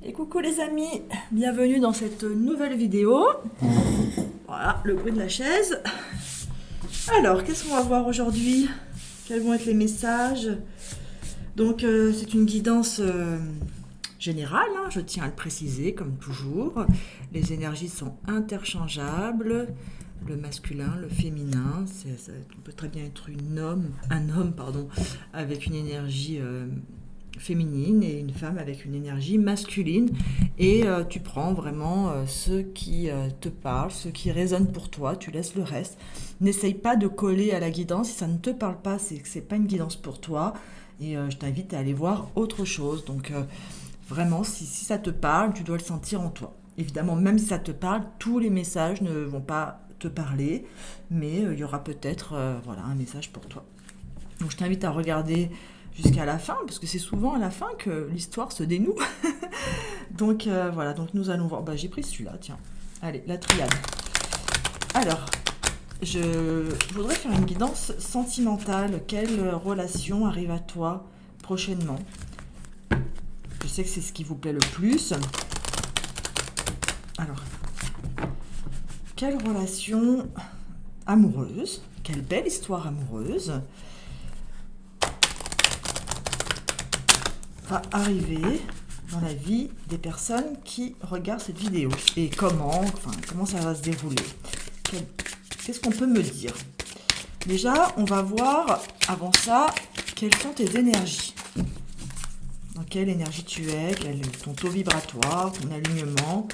Et coucou les amis, bienvenue dans cette nouvelle vidéo. Voilà, le bruit de la chaise. Alors, qu'est-ce qu'on va voir aujourd'hui? Quels vont être les messages? Donc, c'est une guidance générale, hein, je tiens à le préciser, comme toujours. Les énergies sont interchangeables. Le masculin, le féminin, on peut très bien être un homme, avec une énergie féminine et une femme avec une énergie masculine. Et tu prends vraiment ce qui te parle, ce qui résonne pour toi, tu laisses le reste. N'essaye pas de coller à la guidance, si ça ne te parle pas, c'est que c'est pas une guidance pour toi. Et je t'invite à aller voir autre chose. Donc vraiment, si ça te parle, tu dois le sentir en toi. Évidemment, même si ça te parle, tous les messages ne vont pas te parler, mais il y aura peut-être un message pour toi. Donc je t'invite à regarder jusqu'à la fin, parce que c'est souvent à la fin que l'histoire se dénoue. Donc voilà, donc nous allons voir. J'ai pris celui-là, tiens. Allez, la triade. Alors, je voudrais faire une guidance sentimentale. Quelle relation arrive à toi prochainement? Je sais que c'est ce qui vous plaît le plus. Alors, quelle relation amoureuse, quelle belle histoire amoureuse va arriver dans la vie des personnes qui regardent cette vidéo? Et comment ça va se dérouler? Qu'est-ce qu'on peut me dire? Déjà, on va voir, avant ça, quelles sont tes énergies. Dans quelle énergie tu es, quel est ton taux vibratoire, ton alignement.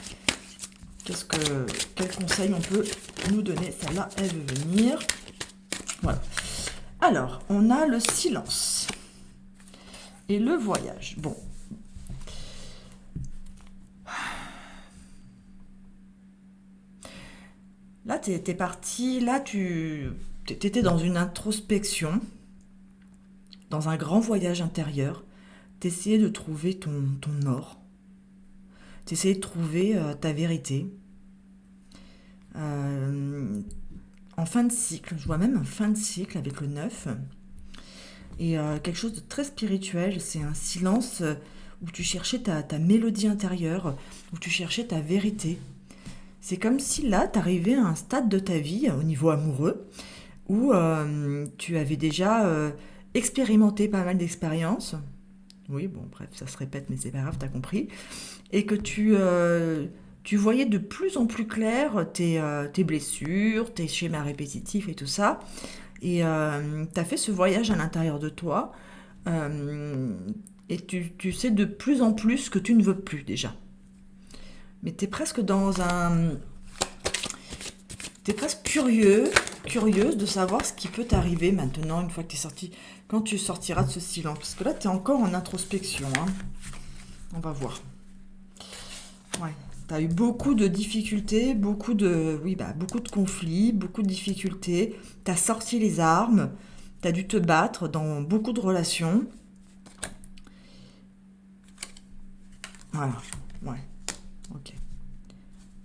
Quel conseil on peut nous donner? Celle-là, elle veut venir. Voilà. Alors, on a le silence et le voyage. Bon. Là, t'es parti. Là, t'étais dans une introspection, dans un grand voyage intérieur. T'essayais de trouver ton or. T'essayais de trouver ta vérité. En fin de cycle, je vois même un fin de cycle avec le 9. Et quelque chose de très spirituel, c'est un silence où tu cherchais ta mélodie intérieure, où tu cherchais ta vérité. C'est comme si là, tu arrivais à un stade de ta vie, au niveau amoureux, où tu avais déjà expérimenté pas mal d'expériences. Oui, bon, bref, ça se répète, mais c'est pas grave, t'as compris. Et que tu voyais de plus en plus clair tes blessures, tes schémas répétitifs et tout ça. Et tu as fait ce voyage à l'intérieur de toi. Et tu sais de plus en plus que tu ne veux plus déjà. Mais tu es presque T'es presque curieuse de savoir ce qui peut t'arriver maintenant, une fois que tu es sorti, quand tu sortiras de ce silence. Parce que là, tu es encore en introspection. Hein. On va voir. Ouais. Tu as eu beaucoup de difficultés, beaucoup de conflits, beaucoup de difficultés. Tu as sorti les armes, tu as dû te battre dans beaucoup de relations. Voilà. Ouais. Ok.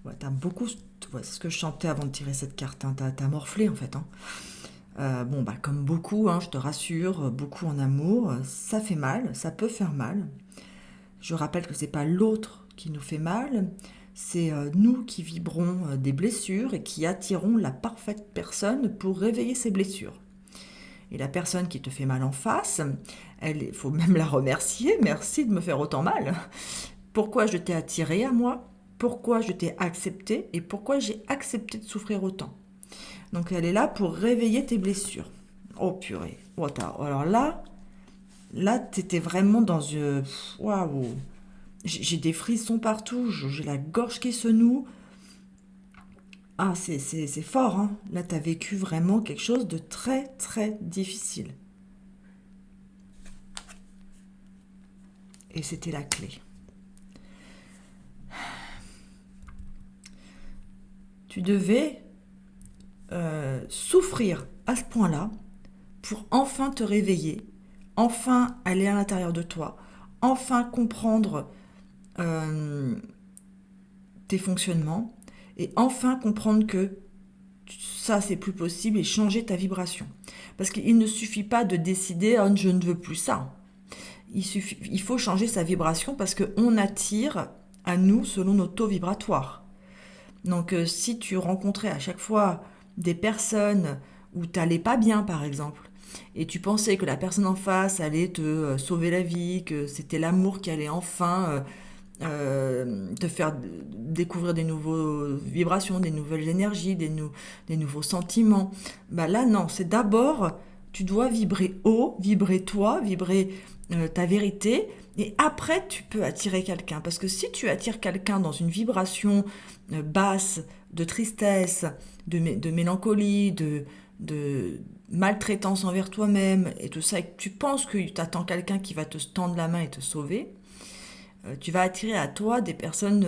Ouais, t'as beaucoup. Ouais, c'est ce que je chantais avant de tirer cette carte. Hein. T'as morflé en fait. Hein. Comme beaucoup, hein, je te rassure, beaucoup en amour, ça fait mal, ça peut faire mal. Je rappelle que c'est pas l'autre qui nous fait mal, c'est nous qui vibrons des blessures et qui attirons la parfaite personne pour réveiller ces blessures. Et la personne qui te fait mal en face, il faut même la remercier. Merci de me faire autant mal. Pourquoi je t'ai attiré à moi? Pourquoi je t'ai accepté? Et pourquoi j'ai accepté de souffrir autant? Donc elle est là pour réveiller tes blessures. Oh purée. Alors là t'étais vraiment dans une... Waouh. J'ai des frissons partout, j'ai la gorge qui se noue. Ah, c'est fort, hein. Là, t'as vécu vraiment quelque chose de très, très difficile. Et c'était la clé. Tu devais souffrir à ce point-là pour enfin te réveiller, enfin aller à l'intérieur de toi, enfin comprendre tes fonctionnements et enfin comprendre que ça c'est plus possible et changer ta vibration. Parce qu'il ne suffit pas de décider je ne veux plus ça. il faut changer sa vibration parce qu'on attire à nous selon nos taux vibratoires. Donc si tu rencontrais à chaque fois des personnes où tu n'allais pas bien par exemple, et tu pensais que la personne en face allait te sauver la vie, que c'était l'amour qui allait enfin te faire découvrir des nouvelles vibrations, des nouvelles énergies, des nouveaux sentiments, bah là non, c'est d'abord, tu dois vibrer haut, vibrer toi, vibrer ta vérité, et après tu peux attirer quelqu'un. Parce que si tu attires quelqu'un dans une vibration basse, de tristesse, de mélancolie, de maltraitance envers toi-même, et tout ça, et que tu penses que tu attends quelqu'un qui va te tendre la main et te sauver, tu vas attirer à toi des personnes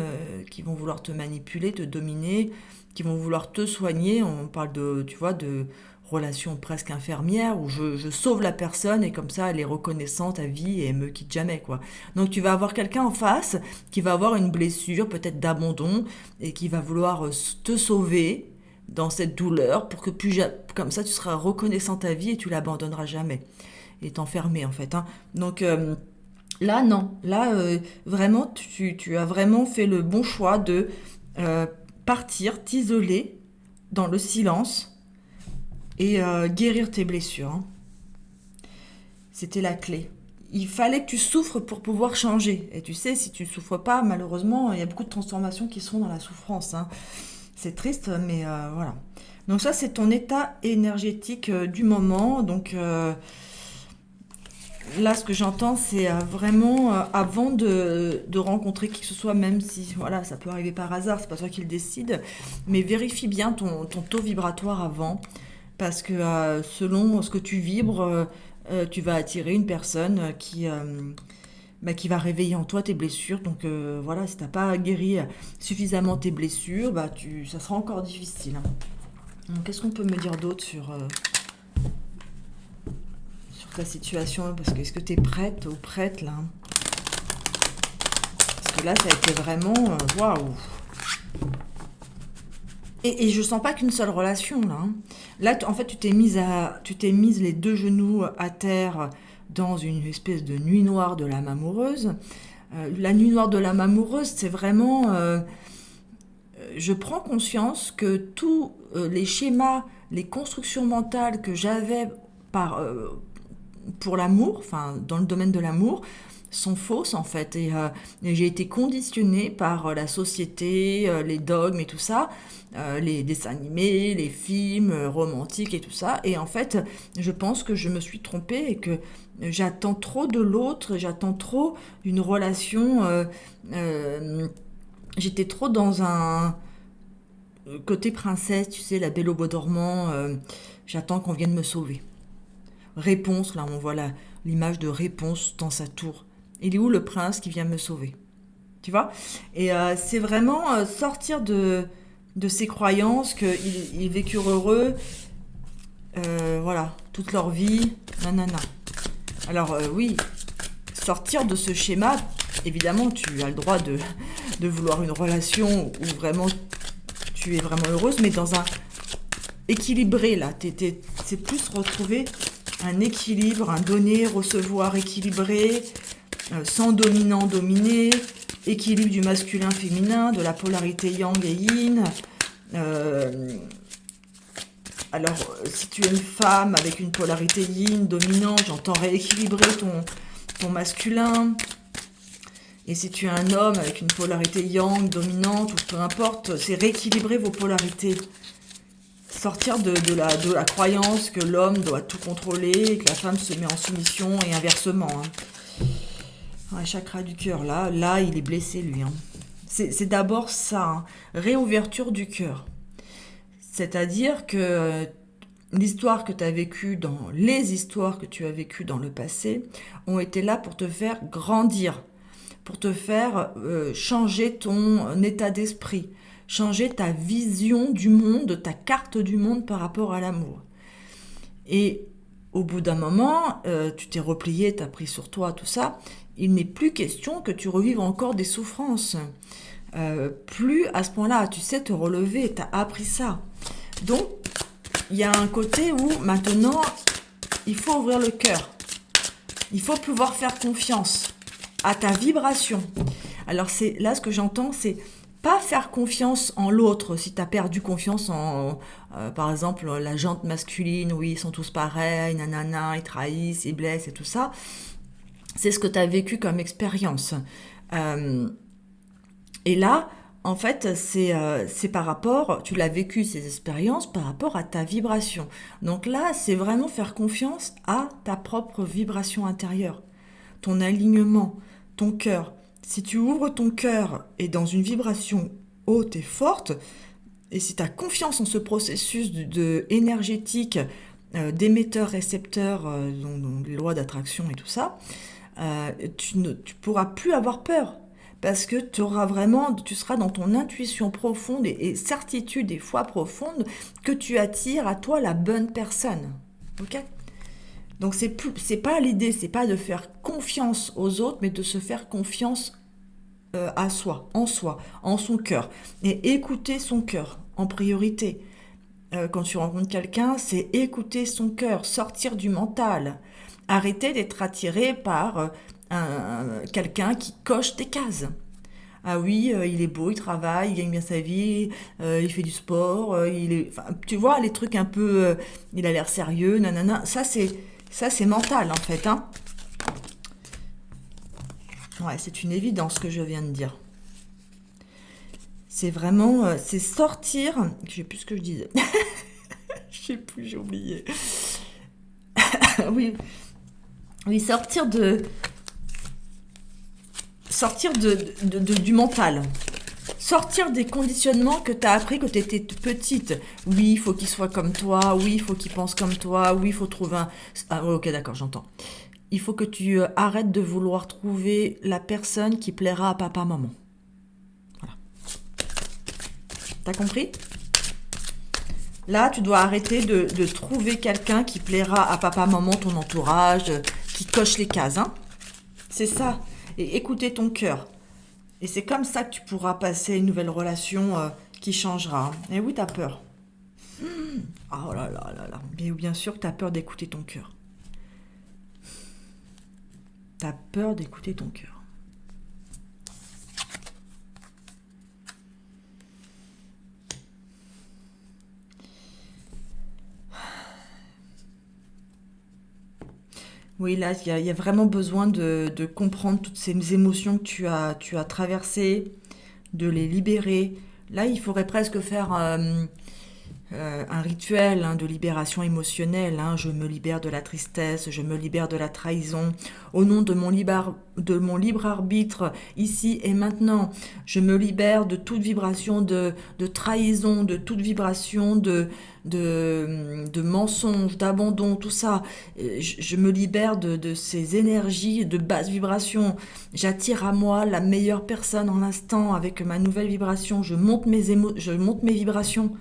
qui vont vouloir te manipuler, te dominer, qui vont vouloir te soigner. On parle de, tu vois, de relations presque infirmières où je sauve la personne et comme ça elle est reconnaissante à vie et elle me quitte jamais, quoi. Donc tu vas avoir quelqu'un en face qui va avoir une blessure peut-être d'abandon et qui va vouloir te sauver dans cette douleur pour que comme ça tu seras reconnaissante à vie et tu l'abandonneras jamais et t'enfermer en fait, hein. Donc là, non. Là, vraiment, tu as vraiment fait le bon choix de partir, t'isoler dans le silence et guérir tes blessures, hein. C'était la clé. Il fallait que tu souffres pour pouvoir changer. Et tu sais, si tu ne souffres pas, malheureusement, il y a beaucoup de transformations qui sont dans la souffrance, hein. C'est triste, mais voilà. Donc ça, c'est ton état énergétique du moment. Donc là, ce que j'entends, c'est vraiment avant de rencontrer qui que ce soit, même si voilà, ça peut arriver par hasard, c'est pas toi qui le décide, mais vérifie bien ton taux vibratoire avant, parce que selon ce que tu vibres, tu vas attirer une personne qui va réveiller en toi tes blessures. Donc voilà, si t'as pas guéri suffisamment tes blessures, ça sera encore difficile, hein. Donc, qu'est-ce qu'on peut me dire d'autre sur ta situation, parce que est-ce que tu es prête ou prête là? Parce que là ça a été vraiment waouh. Et je sens pas qu'une seule relation là, hein. Là en fait tu t'es mise les deux genoux à terre dans une espèce de nuit noire de l'âme amoureuse. La nuit noire de l'âme amoureuse, c'est vraiment je prends conscience que tous les schémas, les constructions mentales que j'avais pour l'amour, enfin dans le domaine de l'amour, sont fausses en fait. Et j'ai été conditionnée par la société, les dogmes et tout ça, les dessins animés, les films romantiques et tout ça. Et en fait, je pense que je me suis trompée et que j'attends trop de l'autre, j'attends trop d'une relation. J'étais trop dans un côté princesse, tu sais, la belle au bois dormant. J'attends qu'on vienne me sauver. Réponse, là on voit l'image de réponse dans sa tour. Il est où le prince qui vient me sauver? Tu vois? Et c'est vraiment sortir de ces croyances qu'ils vécurent heureux, voilà, toute leur vie, nanana. Alors oui, sortir de ce schéma, évidemment tu as le droit de vouloir une relation où vraiment tu es vraiment heureuse, mais dans un équilibré là, c'est plus retrouver un équilibre, un donner, recevoir équilibré, sans dominant-dominé, équilibre du masculin-féminin, de la polarité yang et yin. Alors, si tu es une femme avec une polarité yin dominante, j'entends rééquilibrer ton masculin. Et si tu es un homme avec une polarité yang dominante, ou peu importe, c'est rééquilibrer vos polarités. Sortir de la croyance que l'homme doit tout contrôler et que la femme se met en soumission et inversement, hein. Ouais, chakra du cœur, là, il est blessé, lui, hein. C'est d'abord ça, hein. Réouverture du cœur. C'est-à-dire que l'histoire que tu as vécue les histoires que tu as vécues dans le passé ont été là pour te faire grandir, pour te faire changer ton état d'esprit, changer ta vision du monde, ta carte du monde par rapport à l'amour. Et au bout d'un moment, tu t'es replié, tu as pris sur toi, tout ça. Il n'est plus question que tu revives encore des souffrances. Plus à ce point-là, tu sais te relever, tu as appris ça. Donc, il y a un côté où maintenant, il faut ouvrir le cœur. Il faut pouvoir faire confiance à ta vibration. Alors c'est là ce que j'entends, c'est pas faire confiance en l'autre. Si tu as perdu confiance en, par exemple, la jante masculine, oui, ils sont tous pareils, nanana, ils trahissent, ils blessent et tout ça, c'est ce que tu as vécu comme expérience. Et là, en fait, c'est par rapport, tu l'as vécu ces expériences par rapport à ta vibration. Donc là, c'est vraiment faire confiance à ta propre vibration intérieure, ton alignement, ton cœur. Si tu ouvres ton cœur et dans une vibration haute et forte, et si tu as confiance en ce processus énergétique, d'émetteur-récepteur, donc les lois d'attraction et tout ça, tu pourras plus avoir peur. Parce que tu seras dans ton intuition profonde et certitude et foi profonde que tu attires à toi la bonne personne. Ok ? Donc c'est pas l'idée, c'est pas de faire confiance aux autres, mais de se faire confiance à soi, en son cœur. Et écouter son cœur en priorité. Quand tu rencontres quelqu'un, c'est écouter son cœur, sortir du mental. Arrêter d'être attiré par quelqu'un qui coche des cases. Ah oui, il est beau, il travaille, il gagne bien sa vie, il fait du sport, enfin, tu vois, les trucs un peu, il a l'air sérieux, nanana. Ça c'est mental en fait, hein. Ouais, c'est une évidence ce que je viens de dire. C'est vraiment, c'est sortir. Je sais plus ce que je disais. Je sais plus, j'ai oublié. Oui, oui, du mental. Sortir des conditionnements que tu as appris quand tu étais petite. Oui, il faut qu'il soit comme toi. Oui, il faut qu'il pense comme toi. Oui, il faut trouver un... Ah, ok, d'accord, j'entends. Il faut que tu arrêtes de vouloir trouver la personne qui plaira à papa, maman. Voilà. T'as compris ? Là, tu dois arrêter de trouver quelqu'un qui plaira à papa, maman, ton entourage, qui coche les cases. Hein. C'est ça. Et écouter ton cœur. Et c'est comme ça que tu pourras passer une nouvelle relation qui changera. Et oui, t'as peur. Oh là là là là. Bien sûr que t'as peur d'écouter ton cœur. T'as peur d'écouter ton cœur. Oui, là, il y a vraiment besoin de comprendre toutes ces émotions que tu as traversées, de les libérer. Là, il faudrait presque faire un rituel de libération émotionnelle. Hein. Je me libère de la tristesse, je me libère de la trahison. Au nom de de mon libre arbitre, ici et maintenant, je me libère de toute vibration de trahison, de toute vibration de mensonge, d'abandon, tout ça. Je me libère de ces énergies de basse vibration. J'attire à moi la meilleure personne en l'instant avec ma nouvelle vibration. Je monte je monte mes vibrations.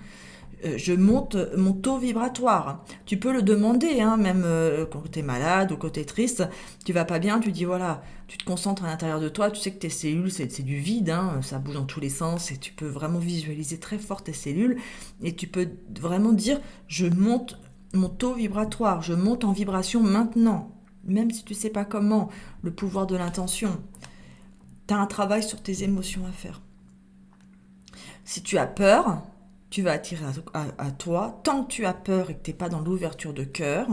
Je monte mon taux vibratoire. Tu peux le demander, hein, même quand tu es malade ou quand tu es triste, tu vas pas bien, tu dis voilà, tu te concentres à l'intérieur de toi, tu sais que tes cellules, c'est du vide, hein, ça bouge dans tous les sens et tu peux vraiment visualiser très fort tes cellules et tu peux vraiment dire je monte mon taux vibratoire, je monte en vibration maintenant, même si tu sais pas comment, le pouvoir de l'intention. Tu as un travail sur tes émotions à faire. Si tu as peur, tu vas attirer à toi. Tant que tu as peur et que tu n'es pas dans l'ouverture de cœur,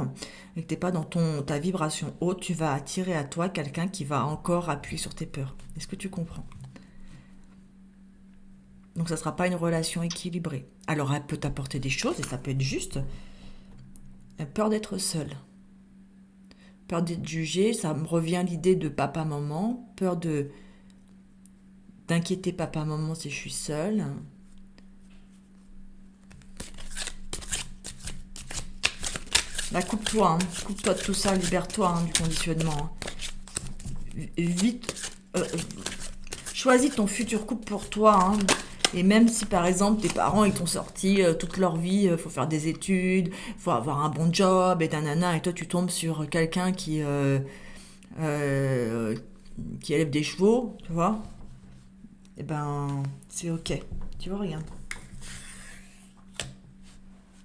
et que tu n'es pas dans ta vibration haute, tu vas attirer à toi quelqu'un qui va encore appuyer sur tes peurs. Est-ce que tu comprends ? Donc ça ne sera pas une relation équilibrée. Alors elle peut t'apporter des choses, et ça peut être juste. Peur d'être seule. Peur d'être jugée, ça me revient l'idée de papa-maman. Peur d'inquiéter papa-maman si je suis seule. Là, coupe-toi, hein. Coupe-toi de tout ça, libère-toi du conditionnement. Hein. Vite, choisis ton futur couple pour toi. Hein. Et même si, par exemple, tes parents ils t'ont sorti toute leur vie, il faut faire des études, il faut avoir un bon job, et et toi tu tombes sur quelqu'un qui élève des chevaux, tu vois, et ben, c'est ok. Tu vois, regarde.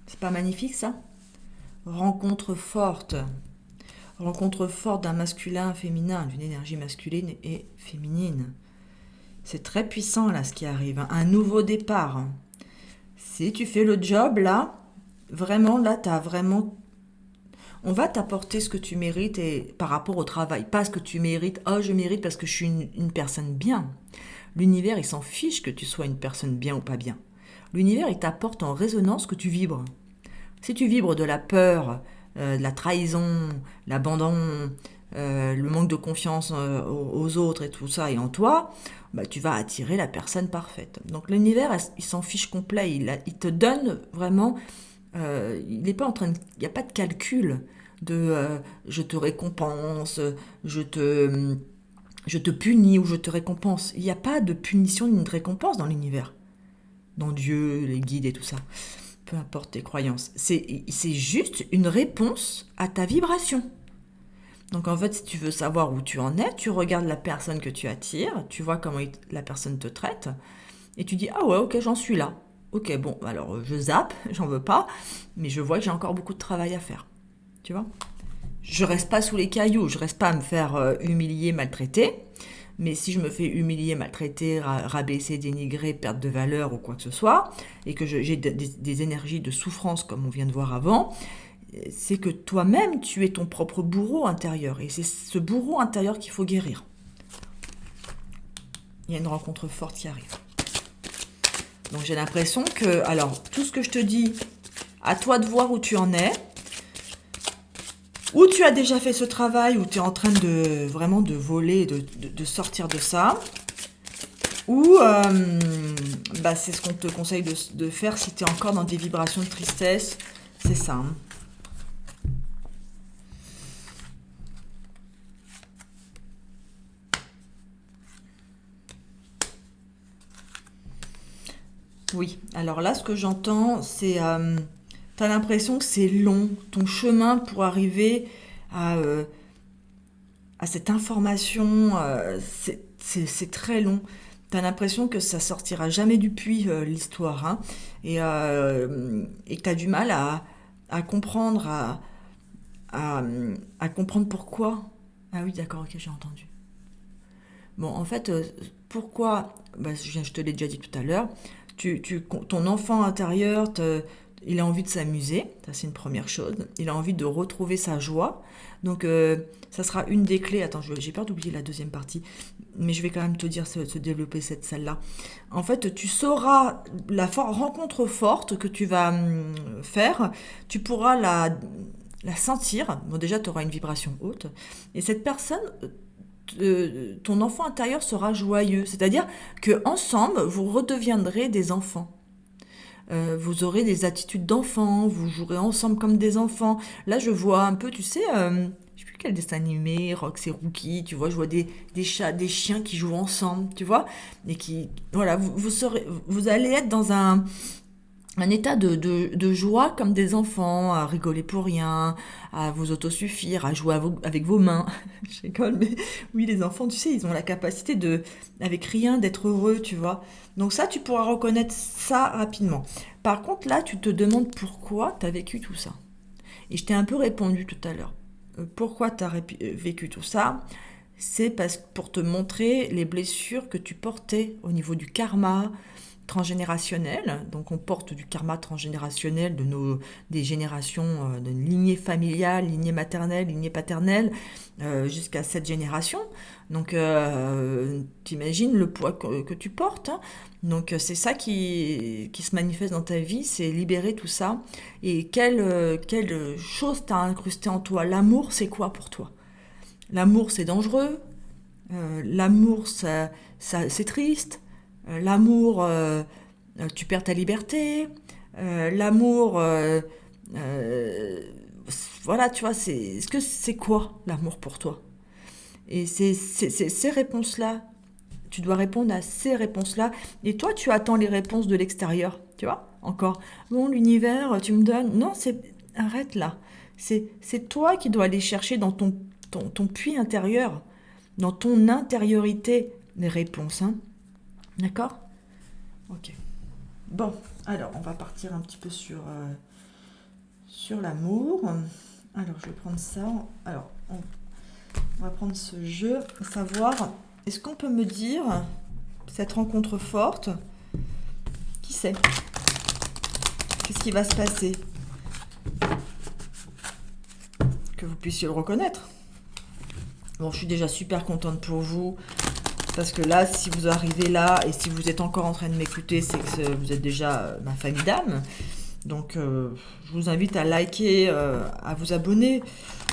C'est pas magnifique, ça ? Rencontre forte. rencontre forte d'un masculin, un féminin, d'une énergie masculine et féminine. C'est très puissant là ce qui arrive, hein. Un nouveau départ. Si tu fais le job là, vraiment là, t'as vraiment... On va t'apporter ce que tu mérites et par rapport au travail, pas ce que tu mérites. Oh, je mérite parce que je suis une personne bien. L'univers, il s'en fiche que tu sois une personne bien ou pas bien. L'univers, il t'apporte en résonance que tu vibres. Si tu vibres de la peur, de la trahison, l'abandon, le manque de confiance aux autres et tout ça et en toi, bah, tu vas attirer la personne parfaite. Donc l'univers, il s'en fiche complet. Il te donne vraiment... il n'est pas en train de... Il n'y a pas de calcul de je te récompense, je te punis ou je te récompense. Il n'y a pas de punition ni de récompense dans l'univers. Dans Dieu, les guides et tout ça. Peu importe tes croyances. C'est juste une réponse à ta vibration. Donc en fait, si tu veux savoir où tu en es, tu regardes la personne que tu attires, tu vois comment la personne te traite, et tu dis « Ah ouais, ok, j'en suis là. Ok, bon, alors je zappe, j'en veux pas, mais je vois que j'ai encore beaucoup de travail à faire. » Tu vois ? Je reste pas sous les cailloux, je reste pas à me faire humilier, maltraiter, mais si je me fais humilier, maltraiter, rabaisser, dénigrer, perdre de valeur ou quoi que ce soit, et que j'ai des énergies de souffrance comme on vient de voir avant, c'est que toi-même, tu es ton propre bourreau intérieur. Et c'est ce bourreau intérieur qu'il faut guérir. Il y a une rencontre forte qui arrive. Donc j'ai l'impression que, alors, tout ce que je te dis, à toi de voir où tu en es, où tu as déjà fait ce travail, où tu es en train de vraiment de voler, de sortir de ça, ou bah, c'est ce qu'on te conseille de faire si tu es encore dans des vibrations de tristesse. C'est ça, hein. Oui, alors là, ce que j'entends, c'est... tu as l'impression que c'est long, ton chemin pour arriver à, à cette information, c'est très long. Tu as l'impression que ça sortira jamais du puits, l'histoire, hein, et que tu as du mal à comprendre, à, à comprendre pourquoi. Ah oui, d'accord, ok, j'ai entendu. Bon, en fait, pourquoi, bah, je te l'ai déjà dit tout à l'heure, ton enfant intérieur, il a envie de s'amuser, ça c'est une première chose, il a envie de retrouver sa joie, donc ça sera une des clés, attends, j'ai peur d'oublier la deuxième partie, mais je vais quand même te dire se développer cette salle-là. En fait, tu sauras rencontre forte que tu vas faire, tu pourras la sentir, bon déjà tu auras une vibration haute, et cette personne... ton enfant intérieur sera joyeux. C'est-à-dire que ensemble, vous redeviendrez des enfants. Vous aurez des attitudes d'enfants, vous jouerez ensemble comme des enfants. Là, je vois un peu, tu sais, je sais plus quel dessin animé, Rox et Rookie, tu vois, je vois des chats, des chiens qui jouent ensemble, tu vois, et qui, voilà, vous allez être dans un état de joie comme des enfants, à rigoler pour rien, à vous autosuffire, à jouer avec vos mains. Je rigole, mais oui, les enfants, tu sais, ils ont la capacité avec rien, d'être heureux, tu vois. Donc ça, tu pourras reconnaître ça rapidement. Par contre, là, tu te demandes pourquoi tu as vécu tout ça. Et je t'ai un peu répondu tout à l'heure. Pourquoi tu as vécu tout ça ? C'est pour te montrer les blessures que tu portais au niveau du karma, transgénérationnel, donc on porte du karma transgénérationnel des générations, de lignée familiale, lignée maternelle, lignée paternelle, jusqu'à 7 générations. Donc t'imagines le poids que tu portes, hein. Donc c'est ça qui se manifeste dans ta vie, c'est libérer tout ça. Et quelle chose t'as incrusté en toi. L'amour, c'est quoi pour toi ? L'amour, c'est dangereux. L'amour, c'est triste. L'amour, tu perds ta liberté. L'amour, voilà, tu vois, est-ce que c'est quoi l'amour pour toi ? Et ces réponses-là, tu dois répondre à ces réponses-là. Et toi, tu attends les réponses de l'extérieur, tu vois, encore. Bon, l'univers, tu me donnes... Non, arrête là. C'est toi qui dois aller chercher dans ton puits intérieur, dans ton intériorité, les réponses, hein. D'accord ? Ok. Bon, alors, on va partir un petit peu sur l'amour. Alors, je vais prendre ça. Alors, On va prendre ce jeu, savoir, est-ce qu'on peut me dire, cette rencontre forte, qui c'est? Qu'est-ce qui va se passer? Que vous puissiez le reconnaître. Bon, je suis déjà super contente pour vous. Parce que là, si vous arrivez là, et si vous êtes encore en train de m'écouter, c'est que vous êtes déjà ma famille d'âme. Donc, je vous invite à liker, à vous abonner.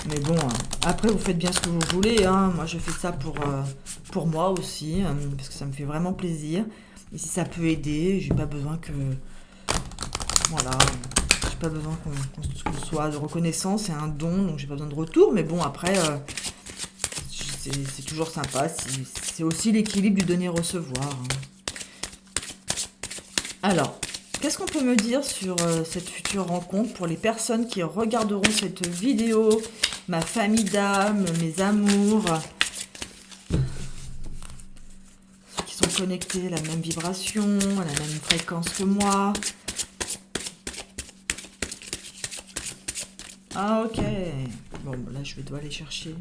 Mais bon, après, vous faites bien ce que vous voulez. Hein. Moi, je fais ça pour moi aussi, parce que ça me fait vraiment plaisir. Et si ça peut aider, j'ai pas besoin que... Voilà, j'ai pas besoin qu'on soit de reconnaissance, c'est un don, donc j'ai pas besoin de retour. Mais bon, après, c'est toujours sympa. C'est aussi l'équilibre du donner-recevoir. Hein. Alors... Qu'est-ce qu'on peut me dire sur cette future rencontre pour les personnes qui regarderont cette vidéo, ma famille d'âme, mes amours, ceux qui sont connectés à la même vibration, à la même fréquence que moi. Ah ok. Bon, là je vais devoir aller chercher.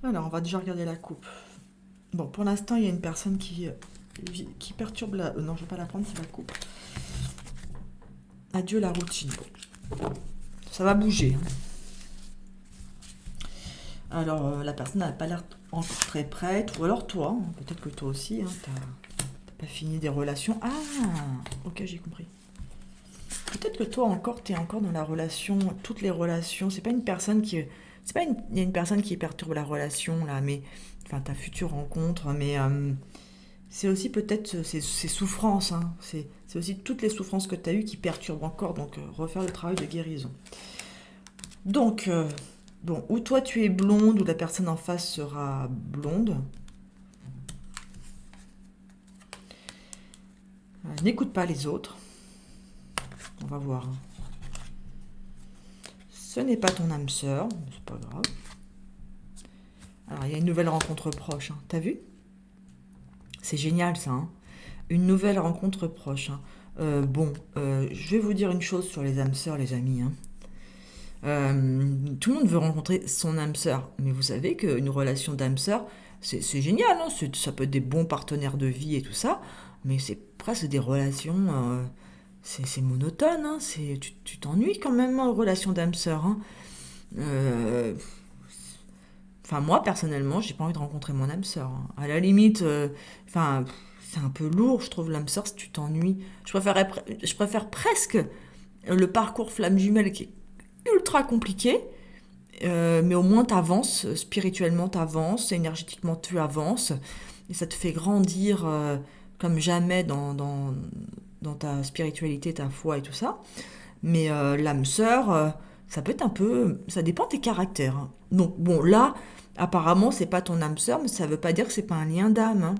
Alors, on va déjà regarder la coupe. Bon, pour l'instant, il y a une personne qui perturbe la... non, je ne vais pas la prendre, c'est la coupe. Adieu la routine. Ça va bouger. Hein. Alors, la personne n'a pas l'air encore très prête. Ou alors toi, hein, peut-être que toi aussi, hein, t'as pas fini des relations. Ah, ok, j'ai compris. Peut-être que toi encore, tu es encore dans la relation, toutes les relations. C'est pas une personne qui... C'est pas il y a une personne qui perturbe la relation, là, mais... Enfin, ta future rencontre, mais... c'est aussi peut-être ces souffrances, hein. C'est aussi toutes les souffrances que tu as eues qui perturbent encore, donc refaire le travail de guérison. Donc, bon, ou toi tu es blonde, ou la personne en face sera blonde. N'écoute pas les autres. On va voir. Hein. Ce n'est pas ton âme sœur, mais c'est pas grave. Alors, il y a une nouvelle rencontre proche, hein. T'as vu ? C'est génial ça, hein. Une nouvelle rencontre proche. Hein. Je vais vous dire une chose sur les âmes sœurs, les amis. Hein. Tout le monde veut rencontrer son âme sœur, mais vous savez qu'une relation d'âme sœur, c'est génial. Hein. Ça peut être des bons partenaires de vie et tout ça, mais c'est presque des relations... c'est monotone. Hein. Tu t'ennuies quand même en relation d'âme sœur. Hein. Enfin, moi, personnellement, j'ai pas envie de rencontrer mon âme sœur. Hein. À la limite, c'est un peu lourd, je trouve, l'âme sœur, si tu t'ennuies. Je préfère presque le parcours flamme jumelle qui est ultra compliqué, mais au moins t'avances, spirituellement t'avances, énergétiquement tu avances, et ça te fait grandir comme jamais dans ta spiritualité, ta foi et tout ça. Mais l'âme sœur, ça peut être un peu... Ça dépend de tes caractères. Hein. Donc, bon, là... Apparemment, c'est pas ton âme sœur, mais ça veut pas dire que c'est pas un lien d'âme. Hein.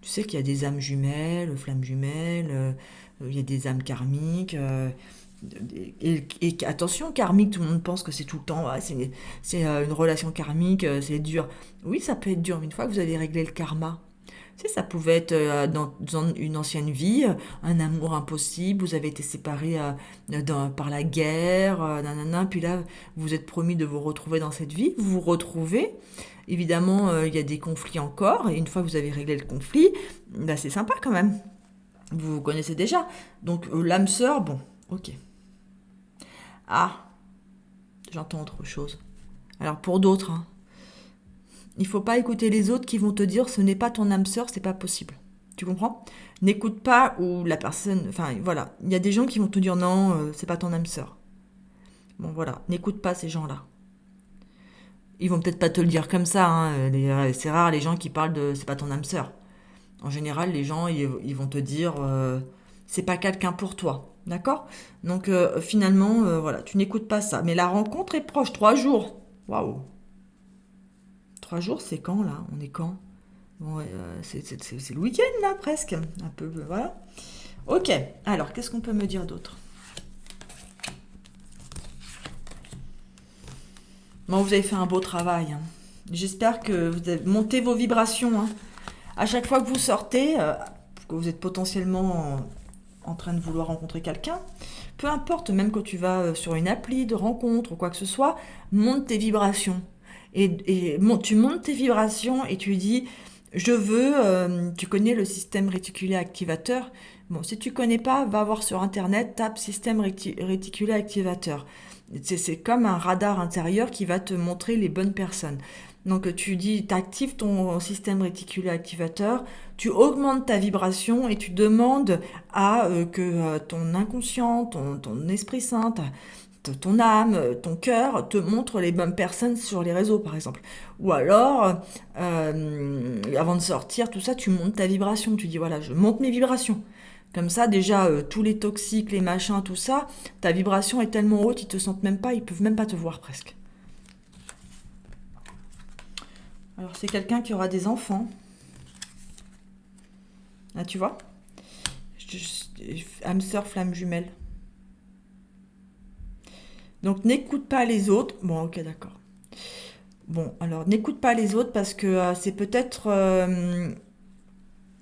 Tu sais qu'il y a des âmes jumelles, flammes jumelles, il y a des âmes karmiques. Et attention, karmique, tout le monde pense que c'est tout le temps, ouais, c'est une relation karmique, c'est dur. Oui, ça peut être dur, mais une fois que vous avez réglé le karma, tu sais, ça pouvait être dans une ancienne vie, un amour impossible, vous avez été séparés par la guerre, nanana, puis là, vous êtes promis de vous retrouver dans cette vie, vous vous retrouvez, évidemment, il y a des conflits encore, et une fois que vous avez réglé le conflit, bah, c'est sympa quand même, vous vous connaissez déjà, donc l'âme sœur, bon, ok. Ah, j'entends autre chose. Alors pour d'autres, hein, il faut pas écouter les autres qui vont te dire ce n'est pas ton âme sœur, c'est pas possible. Tu comprends ? N'écoute pas ou la personne... Enfin, voilà. Il y a des gens qui vont te dire non, c'est pas ton âme sœur. Bon, voilà. N'écoute pas ces gens-là. Ils vont peut-être pas te le dire comme ça. Hein. C'est rare les gens qui parlent de c'est pas ton âme sœur. En général, les gens, ils vont te dire c'est pas quelqu'un pour toi. D'accord ? Donc, finalement, voilà. Tu n'écoutes pas ça. Mais la rencontre est proche. 3 jours. Waouh ! 3 jours, c'est quand, là ? On est quand ? Bon, c'est le week-end, là, presque. Un peu, voilà. Ok. Alors, qu'est-ce qu'on peut me dire d'autre ? Bon, vous avez fait un beau travail. Hein. J'espère que vous avez monté vos vibrations. Hein. À chaque fois que vous sortez, que vous êtes potentiellement en train de vouloir rencontrer quelqu'un, peu importe, même quand tu vas sur une appli de rencontre ou quoi que ce soit, monte tes vibrations. Tu montes tes vibrations et tu dis, je veux, tu connais le système réticulé activateur. Bon, si tu connais pas, va voir sur Internet, tape système réticulé activateur. C'est comme un radar intérieur qui va te montrer les bonnes personnes. Donc tu dis, tu actives ton système réticulé activateur, tu augmentes ta vibration et tu demandes à que ton inconscient, ton esprit saint, ton âme, ton cœur te montre les bonnes personnes sur les réseaux par exemple. Ou alors, avant de sortir, tout ça, tu montes ta vibration, tu dis voilà, je monte mes vibrations. Comme ça, déjà, tous les toxiques, les machins, tout ça, ta vibration est tellement haute, ils te sentent même pas, ils peuvent même pas te voir presque. Alors c'est quelqu'un qui aura des enfants. Ah, tu vois, âme sœur, flamme jumelle. Donc n'écoute pas les autres. Bon, ok, d'accord. Bon, alors n'écoute pas les autres parce que c'est peut-être...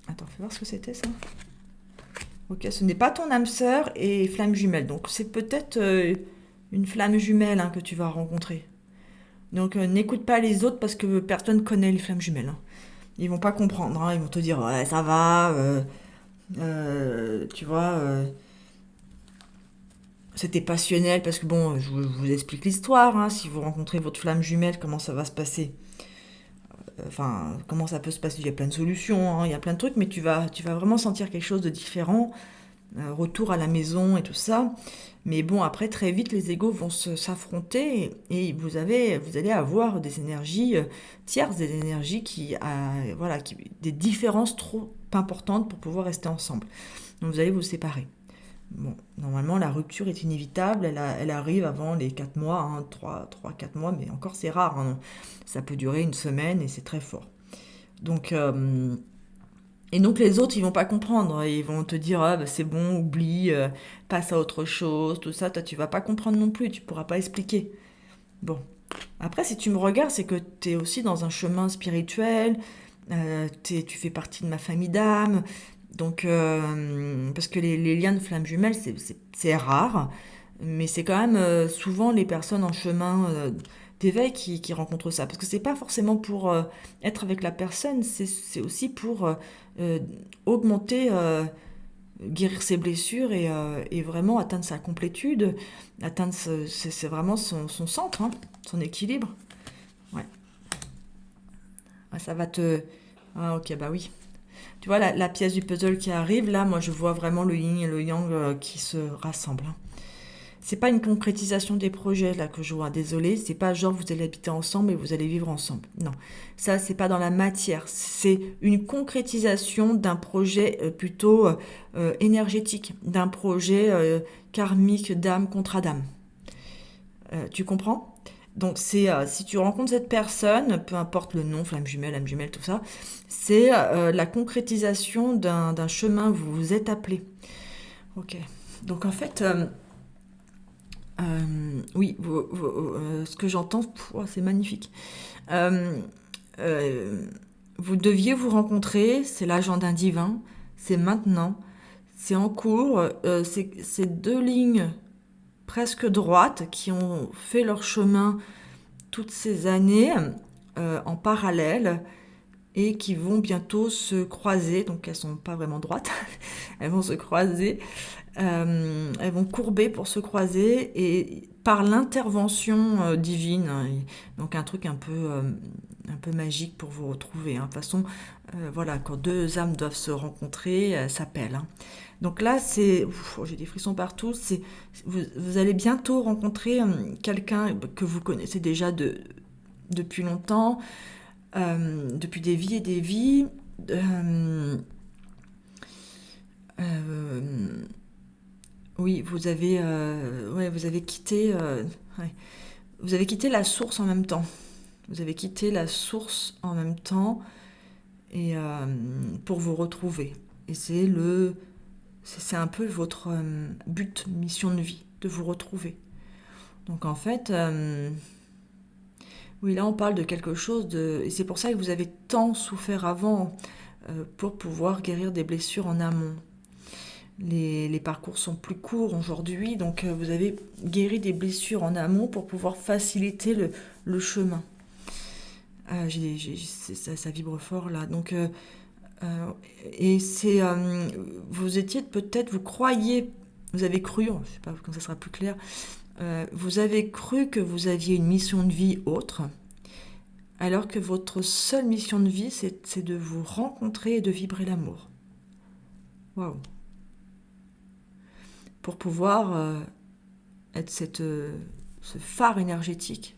Attends, fais voir ce que c'était ça. Ok, ce n'est pas ton âme sœur et flamme jumelle. Donc c'est peut-être une flamme jumelle que tu vas rencontrer. Donc n'écoute pas les autres parce que personne connaît les flammes jumelles. Ils vont pas comprendre. Ils vont te dire ouais ça va, tu vois, c'était passionnel parce que bon, je vous explique l'histoire. Si vous rencontrez votre flamme jumelle, comment ça va se passer. Enfin, comment ça peut se passer. Il y a plein de solutions, il y a plein de trucs, mais tu vas vraiment sentir quelque chose de différent. Retour à la maison et tout ça. Mais bon, après, très vite, les égos vont s'affronter et vous allez avoir des énergies tierces, des énergies des différences trop importantes pour pouvoir rester ensemble. Donc vous allez vous séparer. Bon, normalement, la rupture est inévitable, elle arrive avant les 4 mois, 3-4 mois, mais encore c'est rare. Ça peut durer une semaine et c'est très fort. Donc, et donc les autres, ils vont pas comprendre. Ils vont te dire, ah, bah, c'est bon, oublie, passe à autre chose, tout ça. Toi, tu vas pas comprendre non plus, tu pourras pas expliquer. Bon. Après, si tu me regardes, c'est que tu es aussi dans un chemin spirituel, tu fais partie de ma famille d'âme. Donc, parce que les liens de flammes jumelles, c'est rare, mais c'est quand même souvent les personnes en chemin d'éveil qui rencontrent ça. Parce que c'est pas forcément pour être avec la personne, c'est aussi pour augmenter, guérir ses blessures et vraiment atteindre sa complétude, atteindre c'est vraiment son centre, son équilibre. Ouais. Ah, ça va te... Ah ok, bah oui. Tu vois, la pièce du puzzle qui arrive, là, moi, je vois vraiment le yin et le yang qui se rassemblent. C'est pas une concrétisation des projets, là, que je vois. Désolée, c'est pas genre vous allez habiter ensemble et vous allez vivre ensemble. Non, ça, c'est pas dans la matière. C'est une concrétisation d'un projet plutôt énergétique, d'un projet karmique d'âme contre âme. Tu comprends ? Donc c'est si tu rencontres cette personne, peu importe le nom, flamme jumelle, âme jumelle, tout ça, c'est la concrétisation d'un chemin, vous vous êtes appelé. Ok. Donc en fait, oui, ce que j'entends, c'est magnifique. Vous deviez vous rencontrer, c'est l'agenda divin, c'est maintenant, c'est en cours, c'est deux lignes presque droites qui ont fait leur chemin toutes ces années en parallèle et qui vont bientôt se croiser. Donc elles sont pas vraiment droites, elles vont se croiser, elles vont courber pour se croiser et par l'intervention divine. Donc un truc un peu magique pour vous retrouver. De toute façon, voilà, quand deux âmes doivent se rencontrer, elles s'appellent. Donc là, j'ai des frissons partout. Vous allez bientôt rencontrer quelqu'un que vous connaissez déjà depuis longtemps, depuis des vies et des vies. Oui, vous avez quitté, vous avez quitté la source en même temps. Vous avez quitté la source en même temps et pour vous retrouver. Et c'est un peu votre but, mission de vie, de vous retrouver. Donc en fait, oui, là on parle de quelque chose et c'est pour ça que vous avez tant souffert avant pour pouvoir guérir des blessures en amont. Les parcours sont plus courts aujourd'hui, donc vous avez guéri des blessures en amont pour pouvoir faciliter le chemin. Ça vibre fort là. Donc, et c'est, vous étiez peut-être, vous croyez, vous avez cru, je ne sais pas quand ça sera plus clair, vous avez cru que vous aviez une mission de vie autre, alors que votre seule mission de vie, c'est de vous rencontrer et de vibrer l'amour. Waouh! Pour pouvoir être ce phare énergétique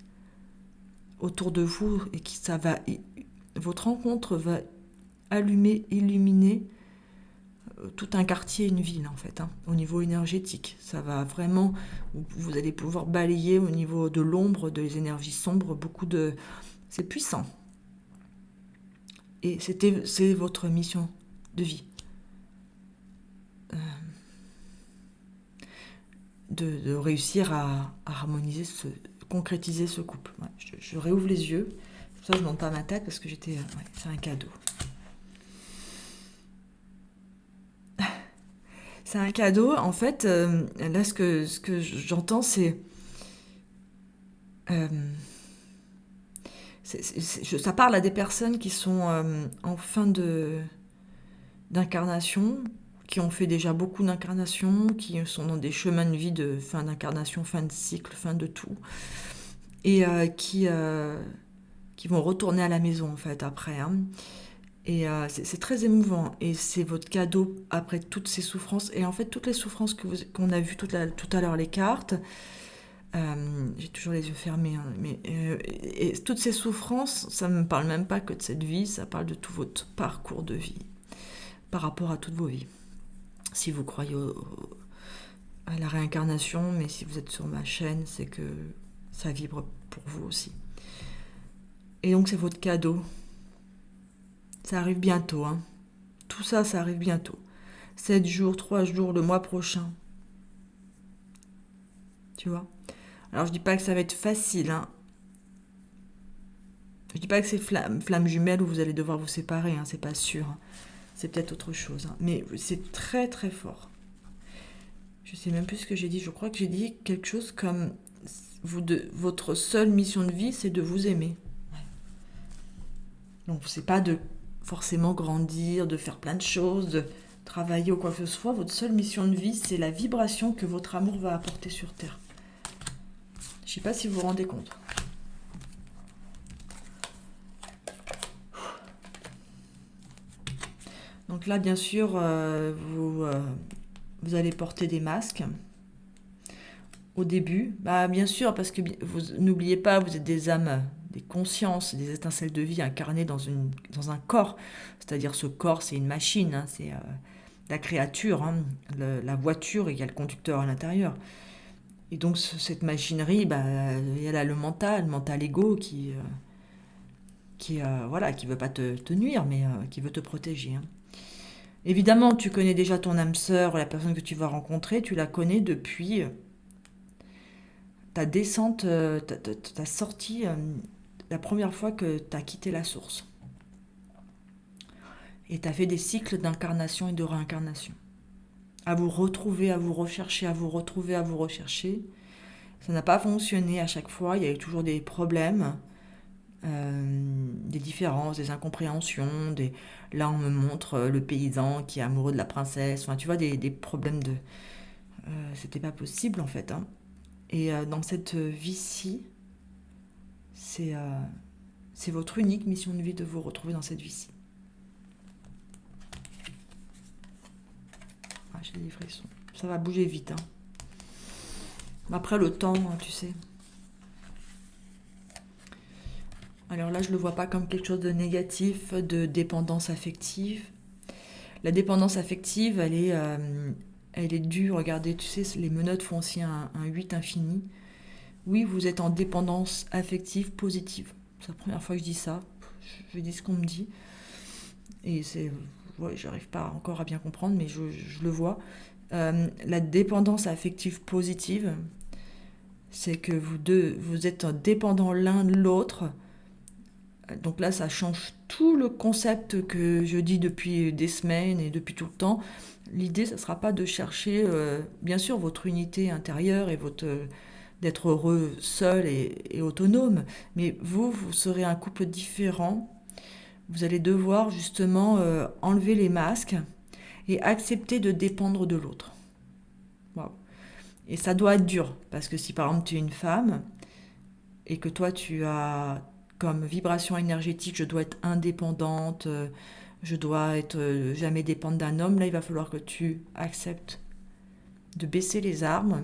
autour de vous et votre rencontre va allumer, illuminer tout un quartier, une ville en fait, au niveau énergétique. Ça va vraiment, vous allez pouvoir balayer au niveau de l'ombre, des énergies sombres, c'est puissant. Et c'est votre mission de vie. De réussir à harmoniser, concrétiser ce couple. Ouais, je réouvre les yeux, ça je monte pas ma tête parce que c'est un cadeau. C'est un cadeau, en fait, là ce que j'entends c'est, ça parle à des personnes qui sont en fin d'incarnation, qui ont fait déjà beaucoup d'incarnations, qui sont dans des chemins de vie de fin d'incarnation, fin de cycle, fin de tout, et qui vont retourner à la maison en fait après. Et c'est très émouvant, et c'est votre cadeau après toutes ces souffrances, et en fait toutes les souffrances qu'on a vues tout à l'heure les cartes. J'ai toujours les yeux fermés, mais et toutes ces souffrances, ça ne me parle même pas que de cette vie, ça parle de tout votre parcours de vie par rapport à toutes vos vies. Si vous croyez à la réincarnation, mais si vous êtes sur ma chaîne, c'est que ça vibre pour vous aussi. Et donc c'est votre cadeau. Ça arrive bientôt. Tout ça, ça arrive bientôt. 7 jours, 3 jours, le mois prochain. Tu vois ? Alors je dis pas que ça va être facile. Je dis pas que c'est flamme jumelle où vous allez devoir vous séparer, c'est pas sûr. C'est peut-être autre chose. Mais c'est très très fort. Je sais même plus ce que j'ai dit. Je crois que j'ai dit quelque chose comme votre seule mission de vie, c'est de vous aimer. Ouais. Donc c'est pas de forcément grandir, de faire plein de choses, de travailler ou quoi que ce soit. Votre seule mission de vie, c'est la vibration que votre amour va apporter sur Terre. Je sais pas si vous vous rendez compte. Donc là, bien sûr, vous allez porter des masques au début. Bien sûr, parce que vous n'oubliez pas, vous êtes des âmes, des consciences, des étincelles de vie incarnées dans un corps. C'est-à-dire ce corps, c'est une machine, c'est la créature, la voiture, et il y a le conducteur à l'intérieur. Et donc cette machinerie, elle a le mental égo qui veut pas te nuire, mais qui veut te protéger. Évidemment, tu connais déjà ton âme sœur, la personne que tu vas rencontrer, tu la connais depuis ta descente, ta sortie, la première fois que tu as quitté la source. Et tu as fait des cycles d'incarnation et de réincarnation. À vous retrouver, à vous rechercher, à vous retrouver, à vous rechercher. Ça n'a pas fonctionné à chaque fois, il y a eu toujours des problèmes, des différences, des incompréhensions. Là, on me montre le paysan qui est amoureux de la princesse. Enfin, tu vois, des problèmes de... c'était pas possible, en fait. Et dans cette vie-ci, c'est votre unique mission de vie de vous retrouver dans cette vie-ci. J'ai des frissons. Ça va bouger vite. Après, le temps, tu sais. Alors là, je ne le vois pas comme quelque chose de négatif, de dépendance affective. La dépendance affective, elle est due. Regardez, tu sais, les menottes font aussi un 8 infini. Oui, vous êtes en dépendance affective positive. C'est la première fois que je dis ça. Je dis ce qu'on me dit. Et j'arrive pas encore à bien comprendre, mais je le vois. La dépendance affective positive, c'est que vous êtes dépendants l'un de l'autre Donc là, ça change tout le concept que je dis depuis des semaines et depuis tout le temps. L'idée, ça ne sera pas de chercher, bien sûr, votre unité intérieure et d'être heureux seul et autonome, mais vous serez un couple différent. Vous allez devoir justement enlever les masques et accepter de dépendre de l'autre. Wow. Et ça doit être dur, parce que si par exemple tu es une femme et que toi tu as comme vibration énergétique, je dois être indépendante, je dois être jamais dépendre d'un homme, là il va falloir que tu acceptes de baisser les armes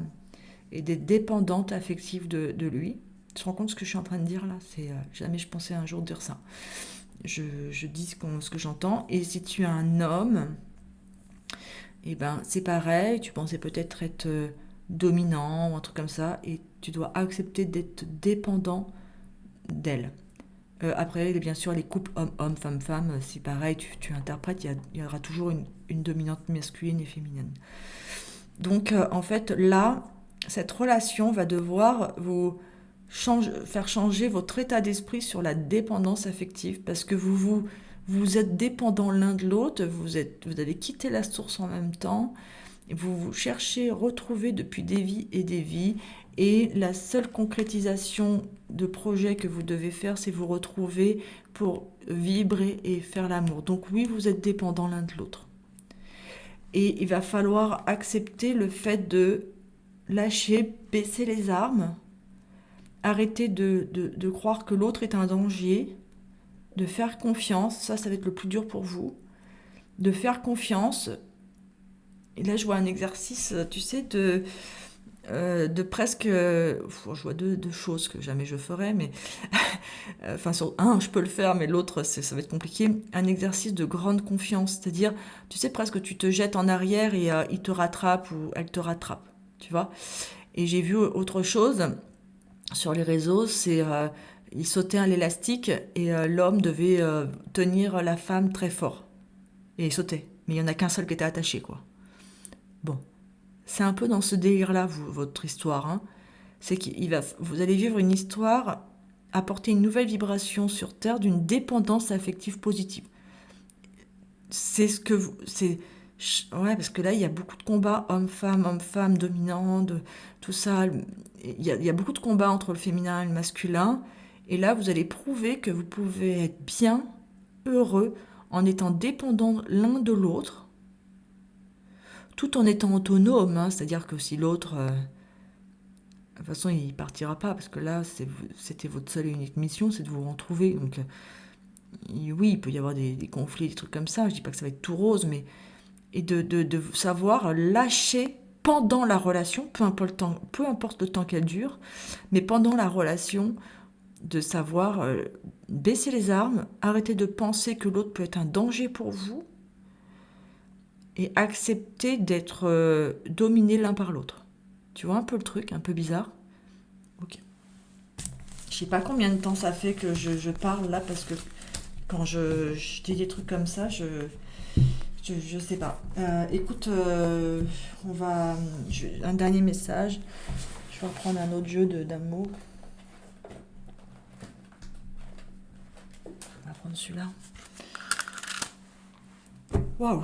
et d'être dépendante affective de lui. Tu te rends compte ce que je suis en train de dire là? C'est jamais je pensais un jour dire ça. Je dis ce que j'entends. Et si tu es un homme, eh ben c'est pareil, tu pensais peut-être être dominant ou un truc comme ça, et tu dois accepter d'être dépendant d'elle. Après, bien sûr, les couples homme-homme, femme-femme, c'est pareil, tu interprètes, il y aura toujours une dominante masculine et féminine. Donc, en fait, là, cette relation va devoir faire changer votre état d'esprit sur la dépendance affective, parce que vous êtes dépendants l'un de l'autre, vous avez quitté la source en même temps, vous cherchez à retrouver depuis des vies, et la seule concrétisation de projet que vous devez faire, c'est vous retrouver pour vibrer et faire l'amour. Donc oui, vous êtes dépendants l'un de l'autre. Et il va falloir accepter le fait de lâcher, baisser les armes, arrêter de croire que l'autre est un danger, de faire confiance, ça va être le plus dur pour vous, de faire confiance. Et là, je vois un exercice, tu sais, de presque... je vois deux choses que jamais je ferai, mais... enfin, sur un, je peux le faire, mais l'autre, ça va être compliqué. Un exercice de grande confiance, c'est-à-dire, tu sais, presque tu te jettes en arrière et il te rattrape ou elle te rattrape, tu vois. Et j'ai vu autre chose sur les réseaux, c'est... il sautait à l'élastique et l'homme devait tenir la femme très fort. Et il sautait. Mais il n'y en a qu'un seul qui était attaché, quoi. Bon. C'est un peu dans ce délire-là, votre histoire. Hein. C'est vous allez vivre une histoire, apporter une nouvelle vibration sur Terre d'une dépendance affective positive. C'est ce que vous... Ouais, parce que là, il y a beaucoup de combats homme-femme, dominant, tout ça. Il y a beaucoup de combats entre le féminin et le masculin. Et là, vous allez prouver que vous pouvez être bien, heureux, en étant dépendants l'un de l'autre, tout en étant autonome, hein, c'est-à-dire que si l'autre, de toute façon, il partira pas, parce que là, c'était votre seule et unique mission, c'est de vous retrouver. Donc, oui, il peut y avoir des conflits, des trucs comme ça, je dis pas que ça va être tout rose, mais et de savoir lâcher pendant la relation, peu importe le temps qu'elle dure, mais pendant la relation, de savoir baisser les armes, arrêter de penser que l'autre peut être un danger pour vous, et accepter d'être dominé l'un par l'autre. Tu vois un peu le truc, un peu bizarre? Ok. Je sais pas combien de temps ça fait que je parle là, parce que quand je dis des trucs comme ça, je sais pas. Écoute, un dernier message. Je vais reprendre un autre jeu d'amour. On va prendre celui-là. Waouh!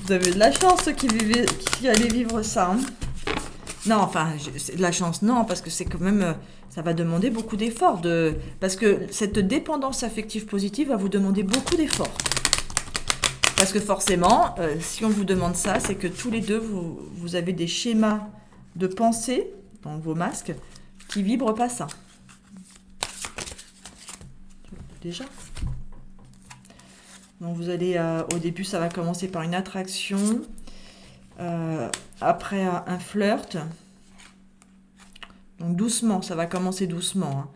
Vous avez de la chance, ceux qui allaient vivre ça. Hein. Non, enfin, c'est de la chance, non, parce que c'est quand même... ça va demander beaucoup d'efforts. Parce que cette dépendance affective positive va vous demander beaucoup d'efforts. Parce que forcément, si on vous demande ça, c'est que tous les deux, vous avez des schémas de pensée dans vos masques qui vibrent pas ça. Déjà. Donc vous allez, au début, ça va commencer par une attraction, après un flirt. Donc doucement, ça va commencer doucement. Hein.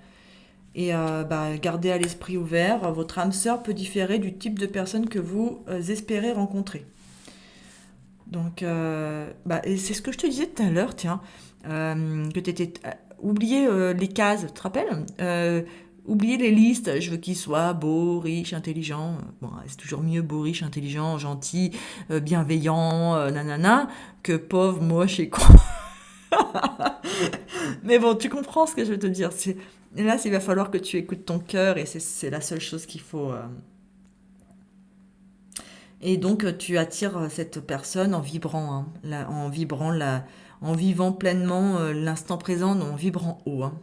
Et gardez à l'esprit ouvert, votre âme sœur peut différer du type de personne que vous espérez rencontrer. Donc, et c'est ce que je te disais tout à l'heure, tiens, que tu étais... oubliez les cases, tu te rappelles oubliez les listes, je veux qu'il soit beau, riche, intelligent. Bon, c'est toujours mieux beau, riche, intelligent, gentil, bienveillant, nanana, que pauvre, moche et con. Mais bon, tu comprends ce que je veux te dire. Là, il va falloir que tu écoutes ton cœur et c'est la seule chose qu'il faut. Et donc, tu attires cette personne en vibrant, hein, en vivant pleinement l'instant présent, en vibrant haut, hein.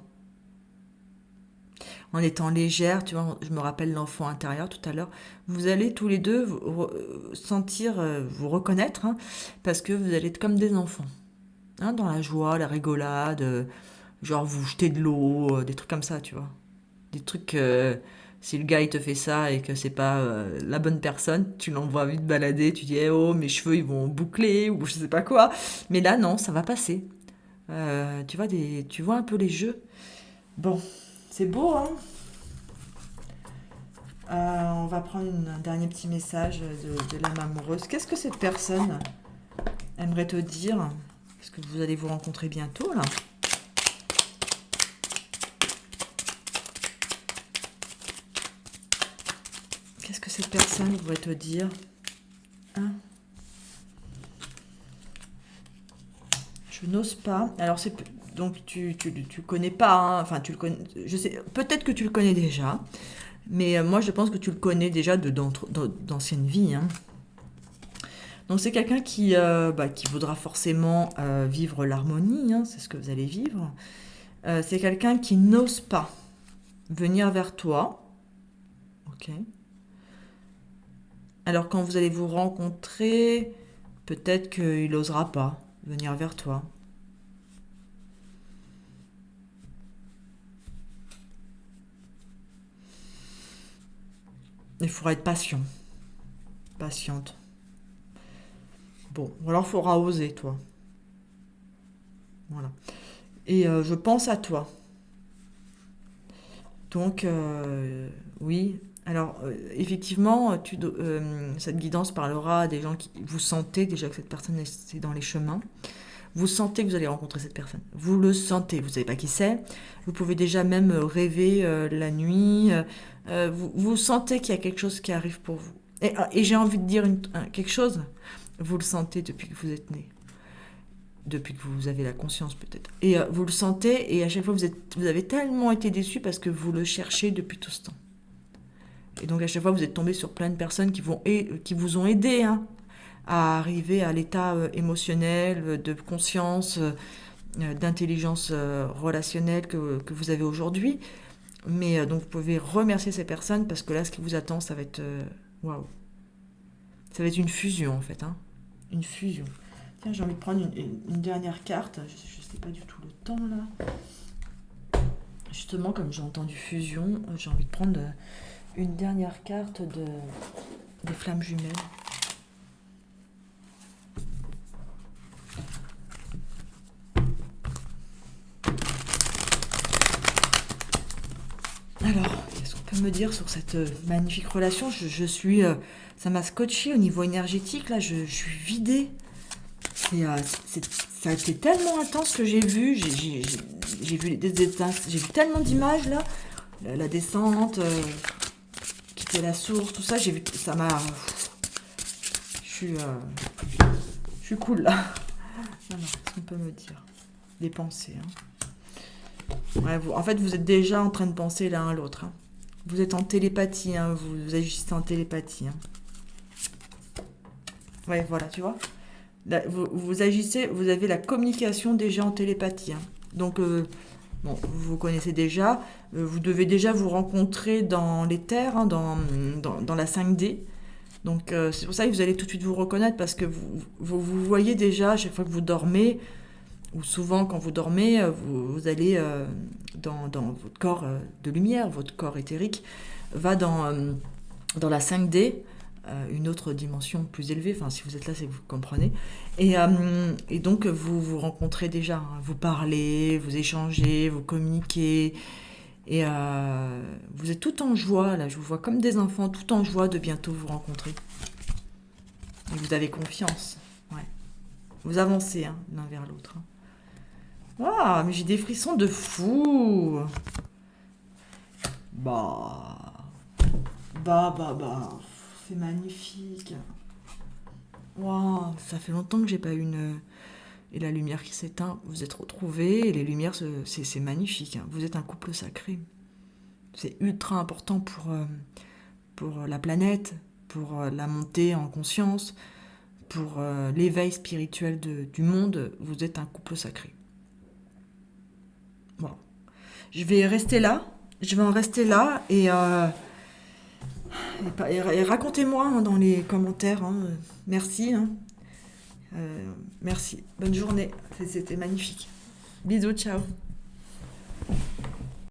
En étant légère, tu vois, je me rappelle l'enfant intérieur tout à l'heure. Vous allez tous les deux sentir, vous reconnaître, hein, parce que vous allez être comme des enfants, hein, dans la joie, la rigolade, genre vous jetez de l'eau, des trucs comme ça, tu vois. Des trucs, si le gars il te fait ça et que c'est pas la bonne personne, tu l'envoies vite balader, tu dis eh oh mes cheveux ils vont boucler ou je sais pas quoi. Mais là non, ça va passer. Tu vois un peu les jeux. Bon, c'est beau hein. On va prendre un dernier petit message de l'âme amoureuse. Qu'est-ce que cette personne aimerait te dire? Parce que vous allez vous rencontrer bientôt là. Qu'est-ce que cette personne voudrait te dire? Hein? Je n'ose pas. Alors donc tu connais pas, hein. Enfin tu le connais. Je sais. Peut-être que tu le connais déjà, mais moi je pense que tu le connais déjà d'anciennes vies, hein. Donc c'est quelqu'un qui voudra forcément vivre l'harmonie, hein, c'est ce que vous allez vivre. C'est quelqu'un qui n'ose pas venir vers toi. Ok. Alors quand vous allez vous rencontrer, peut-être qu'il n'osera pas venir vers toi. Il faudra être patient. Patiente. Bon, ou alors il faudra oser, toi. Voilà. Et je pense à toi. Donc, oui. Alors, effectivement, cette guidance parlera à des gens qui... Vous sentez déjà que cette personne est dans les chemins. Vous sentez que vous allez rencontrer cette personne. Vous le sentez. Vous ne savez pas qui c'est. Vous pouvez déjà même rêver la nuit. Vous sentez qu'il y a quelque chose qui arrive pour vous. Et j'ai envie de dire quelque chose. Vous le sentez depuis que vous êtes né. Depuis que vous avez la conscience peut-être. Et vous le sentez et à chaque fois vous avez tellement été déçu parce que vous le cherchez depuis tout ce temps. Et donc à chaque fois vous êtes tombé sur plein de personnes qui vous ont aidé, hein, à arriver à l'état émotionnel, de conscience, d'intelligence relationnelle que vous avez aujourd'hui. Mais donc vous pouvez remercier ces personnes parce que là ce qui vous attend ça va être waouh. Ça va être une fusion en fait, hein. Une fusion. Tiens, j'ai envie de prendre une dernière carte. Je sais pas du tout le temps là. Justement, comme j'ai entendu fusion, j'ai envie de prendre une dernière carte des flammes jumelles. Alors, qu'est-ce qu'on peut me dire sur cette magnifique relation? Ça m'a scotché au niveau énergétique là. Je suis vidée. Ça a été tellement intense que j'ai vu tellement d'images là, la descente, qui était la source, tout ça, j'ai vu, ça m'a, je suis cool là. Alors, qu'est-ce qu'on peut me dire? Des pensées, hein. Ouais, en fait, vous êtes déjà en train de penser l'un à l'autre, hein. Vous êtes en télépathie, hein, vous agissez en télépathie, hein. Ouais, voilà, tu vois. Là, vous agissez, vous avez la communication déjà en télépathie, hein. Donc, bon, vous connaissez déjà, vous devez déjà vous rencontrer dans l'éther, hein, dans la 5D. Donc, c'est pour ça que vous allez tout de suite vous reconnaître parce que vous voyez déjà à chaque fois que vous dormez, ou souvent quand vous dormez, vous allez dans votre corps de lumière, votre corps éthérique va dans la 5D. Une autre dimension plus élevée, enfin si vous êtes là c'est que vous comprenez, et donc vous vous rencontrez déjà, hein. Vous parlez, vous échangez, vous communiquez, et vous êtes tout en joie là, je vous vois comme des enfants tout en joie de bientôt vous rencontrer, et vous avez confiance, ouais. Vous avancez, hein, l'un vers l'autre, hein. Waouh, mais j'ai des frissons de fou. Bah, c'est magnifique. Waouh, ça fait longtemps que j'ai pas eu et la lumière qui s'éteint, vous êtes retrouvés, et les lumières, c'est magnifique, hein. Vous êtes un couple sacré. C'est ultra important pour la planète, pour la montée en conscience, pour l'éveil spirituel du monde. Vous êtes un couple sacré. Bon. Je vais rester là. Je vais en rester là et racontez-moi, hein, dans les commentaires, hein. Merci, hein. Merci. Bonne journée. C'était magnifique. Bisous, ciao.